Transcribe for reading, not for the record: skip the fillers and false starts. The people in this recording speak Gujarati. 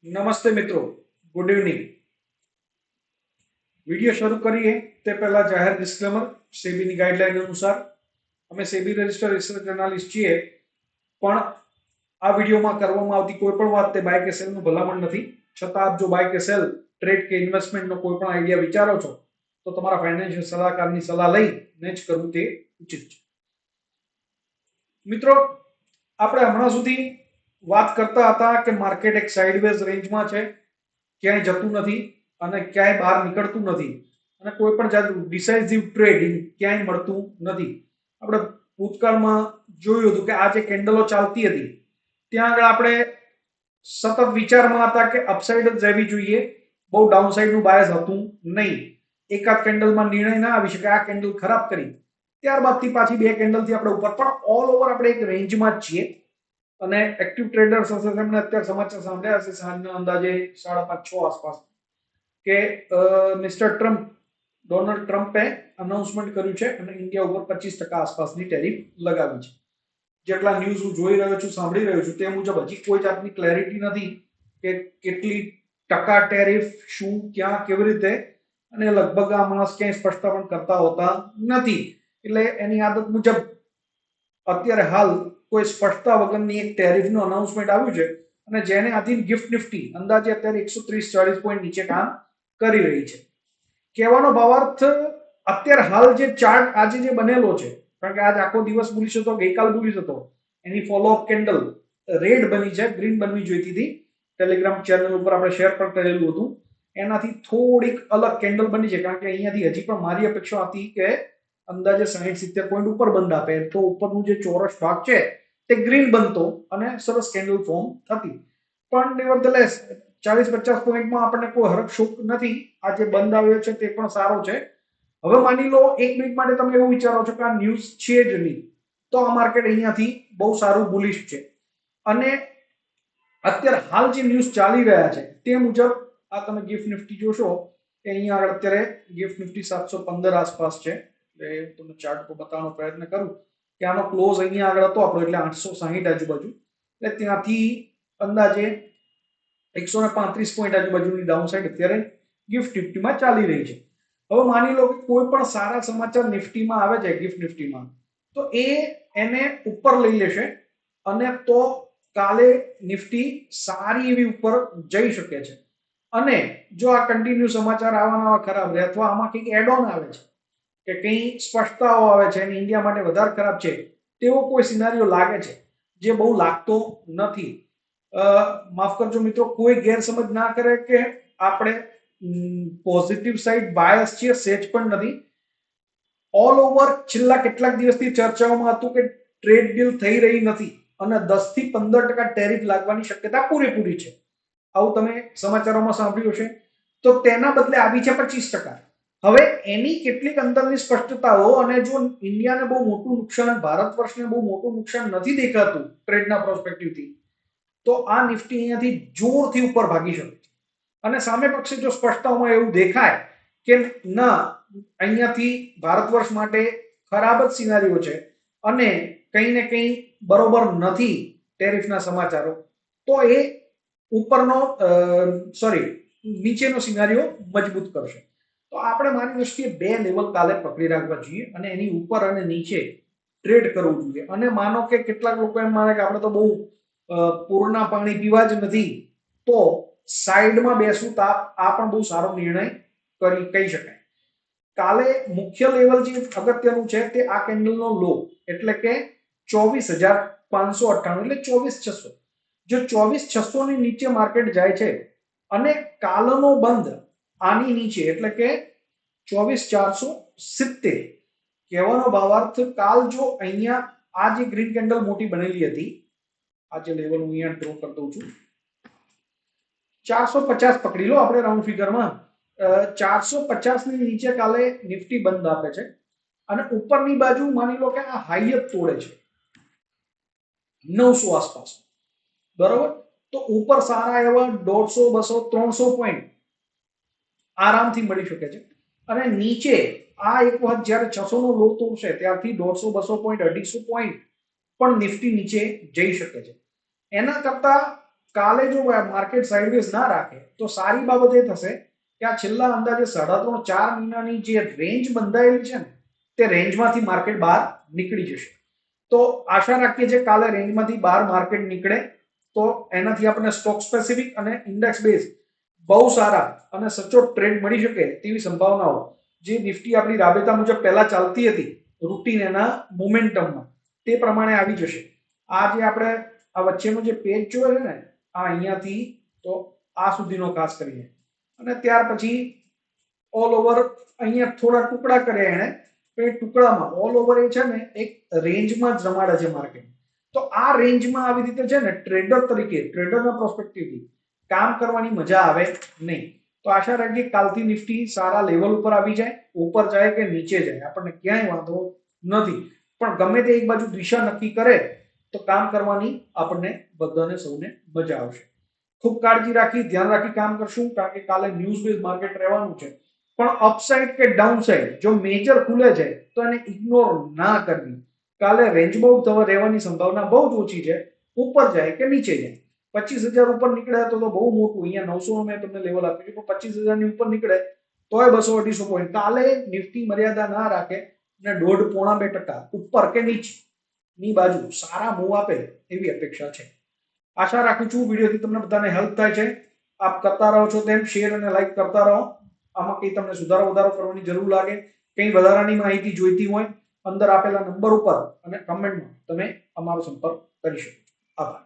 નમસ્તે મિત્રો, ગુડ ઇવનિંગ. વિડિયો શરૂ કરીએ તે પહેલા જાહેર ડિસ્ક્લેમર. સેબીની ગાઈડલાઈન અનુસાર અમે સેબી રજિસ્ટર રિસર્ચ એનાલિસ્ટ છીએ, પણ આ વિડીયોમાં કરવામાં આવતી કોઈ પણ વાત તે બાય કે સેલનું ભલામણ નથી. છતાં આપ જો બાય કે સેલ, ટ્રેડ કે ઇન્વેસ્ટમેન્ટનો કોઈ પણ આઈડિયા વિચારો છો તો તમારા ફાઇનાન્શિયલ સલાહકારની સલાહ લઈને જ કરવું તે ઉચિત છે. મિત્રો, આપણે હમણાં સુધી વાત કરતા હતા કે માર્કેટ એક સાઇડવેઝ રેન્જમાં છે, ક્યાંય જતું નથી અને ક્યાંય બહાર નીકળતું નથી અને કોઈ પણ જાતનું ડિસાઇઝિવ ટ્રેડિંગ ક્યાંય મળતું નથી. આપણે ભૂતકાળમાં જોયું હતું કે આ જે કેન્ડલો ચાલતી હતી ત્યાં આગળ આપણે સતત વિચારમાં હતા કે અપસાઇડ જ રહેવી જોઈએ, બહુ ડાઉનસાઇડનું બાયસ હતું નહીં. એકાદ કેન્ડલમાં નિર્ણય ના આવી શકે, આ કેન્ડલ ખરાબ કરી, ત્યારબાદથી પાછી બે કેન્ડલથી આપણે ઉપર, પણ ઓલ ઓવર આપણે એક રેન્જમાં જ છીએ. અને એક્ટિવ ટ્રેડર્સ હશે તેમણે અત્યારે સમાચાર સાંભળ્યા હશે સાંજના અંદાજે 5:30-6 આસપાસ કે મિસ્ટર ટ્રમ્પ, ડોનાલ્ડ ટ્રમ્પે અનાઉન્સમેન્ટ કર્યું છે અને ઇન્ડિયા ઉપર 25% આસપાસની ટેરિફ લગાવી છે. જેટલા ન્યૂઝ હું જોઈ રહ્યો છું, સાંભળી રહ્યો છું, તે મુજબ હજી કોઈ જાતની ક્લેરિટી નથી કે કેટલી ટકા ટેરિફ, શું, ક્યાં, કેવી રીતે, અને લગભગ આ માણસ ક્યાંય સ્પષ્ટતા પણ કરતા હોતા નથી. એટલે એની આદત મુજબ અત્યારે હાલ કોઈ સ્પષ્ટતા વગરની એક ટેરિફનું અનાઉન્સમેન્ટ આવ્યું છે અને જેને આધીન ગિફ્ટ નિફ્ટી અંદાજે અત્યારે 130-40 પોઈન્ટ નીચે કામ કરી રહી છે. કહેવાનો ભાવાર્થ, અત્યારે હાલ જે ચાર્ટ આજે જે બનેલો છે, કારણ કે આજ આખો દિવસ બુલિશ હતો, ગઈકાલ બુલિશ હતો, એની ફોલોઅપ કેન્ડલ રેડ બની છે, ગ્રીન બનવી જોઈતી હતી. ટેલિગ્રામ ચેનલ ઉપર આપણે શેર પણ કરેલું હતું. એનાથી થોડીક અલગ કેન્ડલ બની છે, કારણ કે અહીંયાથી હજી પણ મારી અપેક્ષા હતી કે અંદાજે 60-70 પોઈન્ટ ઉપર બંધ આપે તો ઉપરનું જે ચોરસ ભાગ છે તે ગ્રીન બનતો અને સરસ કેન્ડલ ફોર્મ થતી. પણ નેવરધેલેસ 40-50 પોઈન્ટમાં આપણને કોઈ હરખ શોક નથી. આ જે બંધ આવ્યો છે તે પણ સારો છે. હવે માની લો એક મિનિટ માટે તમે એવું વિચારો છો કે આ ન્યૂઝ છે જ નહીં, તો આ માર્કેટ અહીંયાથી બહુ સારું બુલિશ છે. અને અત્યારે હાલ જે ન્યૂઝ ચાલી રહ્યા છે તે મુજબ આ તમે ગિફ્ટ નિફ્ટી જોશો કે અહીંયા આગળ અત્યારે ગિફ્ટ નિફ્ટી 715 આસપાસ છે. એટલે તમને ચાર્ટ પર બતાવવાનો પ્રયત્ન કરું કે આનો ક્લોઝ અહીંયા આગળ હતો આપણો, એટલે 860 આજુબાજુ, એટલે ત્યાંથી અંદાજે 135 પોઈન્ટ આજુબાજુની ડાઉનસાઇડ અત્યારે ગિફ્ટ નિફ્ટીમાં ચાલી રહી છે. હવે માની લો કે કોઈ પણ સારા સમાચાર નિફ્ટીમાં આવે છે, ગિફ્ટ નિફ્ટીમાં, તો એને ઉપર લઈ લેશે અને તો કાલે નિફ્ટી સારી એવી ઉપર જઈ શકે છે. અને જો આ કન્ટિન્યુ સમાચાર આવવાના ખરાબ રહે અથવા આમાં કંઈક એડ ઓન આવે છે કે કંઈ સ્પષ્ટતાઓ આવે છે અને ઇન્ડિયા માટે વધારે ખરાબ છે તેવો કોઈ સિનારીઓ લાગે છે, જે બહુ લાગતો નથી. માફ કરજો મિત્રો, કોઈ ગેરસમજ ના કરે કે આપણે પોઝિટિવ સાઈડ બાયસ છીએ, સેજ પણ નથી. ઓલ ઓવર છેલ્લા કેટલાક દિવસથી ચર્ચાઓમાં હતું કે ટ્રેડ ડીલ થઈ રહી નથી અને 10-15% ટેરિફ લાગવાની શક્યતા પૂરેપૂરી છે. આવું તમે સમાચારોમાં સાંભળ્યું હશે. તો તેના બદલે આવી છે 25%. હવે એની કેટલીક અંદરની સ્પષ્ટતાઓ, અને જો ઇન્ડિયાને બહુ મોટું નુકસાન, ભારત વર્ષને બહુ મોટું નુકસાન નથી દેખાતું ટ્રેડના પ્રોસ્પેક્ટિવથી, તો આ નિફ્ટી અહીંયાથી જોરથી ઉપર ભાગી શકે છે. અને સામે પક્ષે જો સ્પષ્ટતાઓમાં એવું દેખાય કે ના, અહીંયાથી ભારત વર્ષ માટે ખરાબ જ સિનારીઓ છે અને કંઈ ને કંઈ બરોબર નથી ટેરિફના સમાચારો, તો એ ઉપરનો નીચેનો સિનારીઓ મજબૂત કરશે. તો આપણે મારી દ્રષ્ટિએ બે લેવલ કાલે પકડી રાખવા જોઈએ અને એની ઉપર અને નીચે ટ્રેડ કરવું જોઈએ. અને માનો કે કેટલાક લોકો એમ માને કે આપણે તો બહુ પૂરના પાણી પીવા જ નથી, તો સાઈડમાં બેસવું તો આ પણ બહુ સારો નિર્ણય કહી શકાય. કાલે મુખ્ય લેવલ જે અગત્યનું છે તે આ કેન્ડલનો લો, એટલે કે 24,598, એટલે 24,600. જો 24,600 ની નીચે માર્કેટ જાય છે અને કાલનો બંધ આની નીચે, એટલે કે 24,470, કહેવાનો ભાવાર્થ કાલ જો અહીંયા આ જે ગ્રીન કેન્ડલ મોટી બનેલી હતી, આ જે લેવલ હું અહીંયા ડ્રો કરી દઉં છું, 450 પકડી લો આપણે રાઉન્ડ ફિગરમાં. 450 ની નીચે કાલે નિફ્ટી બંધ આપે છે અને ઉપરની બાજુ માની લો કે આ હાઈ જ તોડે છે 900 આસપાસ, બરોબર. તો ઉપર સારા એવા 150, 200, 300 પોઈન્ટ આરામથી મળી શકે છે. અને નીચે આ એક વખત જ્યારે 600 નો લો તોડશે ત્યારથી 150, 200 પોઈન્ટ, 250 પોઈન્ટ પણ નિફ્ટી નીચે જઈ શકે છે. એના કરતા કાલે જો માર્કેટ સાઇડવેઝ ના રાખે તો સારી બાબત એ થશે કે આ છેલ્લા અંદાજે 3.5-4 મહિનાની જે રેન્જ બંધાયેલી છે ને તે રેન્જમાંથી માર્કેટ બહાર નીકળી જશે. તો આશા રાખીએ છીએ કાલે રેન્જમાંથી બહાર માર્કેટ નીકળે તો એનાથી આપણને સ્ટોક સ્પેસિફિક અને ઇન્ડેક્સ બેઝ બહુ સારા અને સચોટ ટ્રેડ મળી શકે તેવી સંભાવનાઓ જે નિફ્ટી આપણી રાબેતા મુજબ પહેલા ચાલતી હતી રૂટીન એના મોમેન્ટમમાં તે પ્રમાણે આવી જશે. આ જે આપણે આ વચ્ચેનો જે પેજ જોયો છે ને આ અહીંયાથી તો આ સુધીનો ખાસ કરીને અને ત્યાર પછી ઓલ ઓવર અહીંયા થોડા ટુકડા કર્યા એને એ ટુકડામાં ઓલ ઓવર એ છે ને એક રેન્જમાં જ રમાડે છે માર્કેટ. તો આ રેન્જમાં આવી રીતે છે ને ટ્રેડર તરીકે ટ્રેડરના પ્રોસ્પેક્ટિવથી કામ કરવાની મજા આવે નહીં. તો આશા રાખીએ કાલથી નિફ્ટી સારા લેવલ ઉપર આવી જાય, ઉપર જાય કે નીચે જાય આપણને ક્યાંય વાંધો નથી, પણ ગમે તે એક બાજુ દિશા નક્કી કરે તો કામ કરવાની આપણને બધાને સૌને મજા આવશે. ખૂબ કાળજી રાખી ધ્યાન રાખી કામ કરશું કારણ કે કાલે ન્યૂઝ બેઝ માર્કેટ રહેવાનું છે. પણ અપસાઇડ કે ડાઉનસાઇડ જો મેજર ખુલે છે તો એને ઇગ્નોર ના કરવી. કાલે રેન્જ બાઉન્ડ રહેવાની સંભાવના બહુ જ ઓછી છે, ઉપર જાય કે નીચે જાય. 25,000 ઉપર નીકળે તો બહુ મોટું, અહીંયા 900 મેં તમને લેવલ આપ્યું છે, પણ 25,000 ની ઉપર નીકળે તોય 200-250 પોઈન્ટ કાલે નિફ્ટી મર્યાદા ના રાખે અને 1.5-2% ઉપર કે નીચે ની બાજુ સારા મૂવ આપે એવી અપેક્ષા છે. આશા રાખું છું વિડીયોથી તમને બધાને હેલ્પ થાય છે. આપ કરતા રહો છો તેમ શેર અને લાઈક કરતા રહો. આમાં કંઈ તમને સુધારો વધારો કરવાની જરૂર લાગે, કંઈ વધારાની માહિતી જોઈતી હોય અંદર આપેલા નંબર ઉપર અને કમેન્ટમાં તમે અમારો સંપર્ક કરી શકો. આભાર.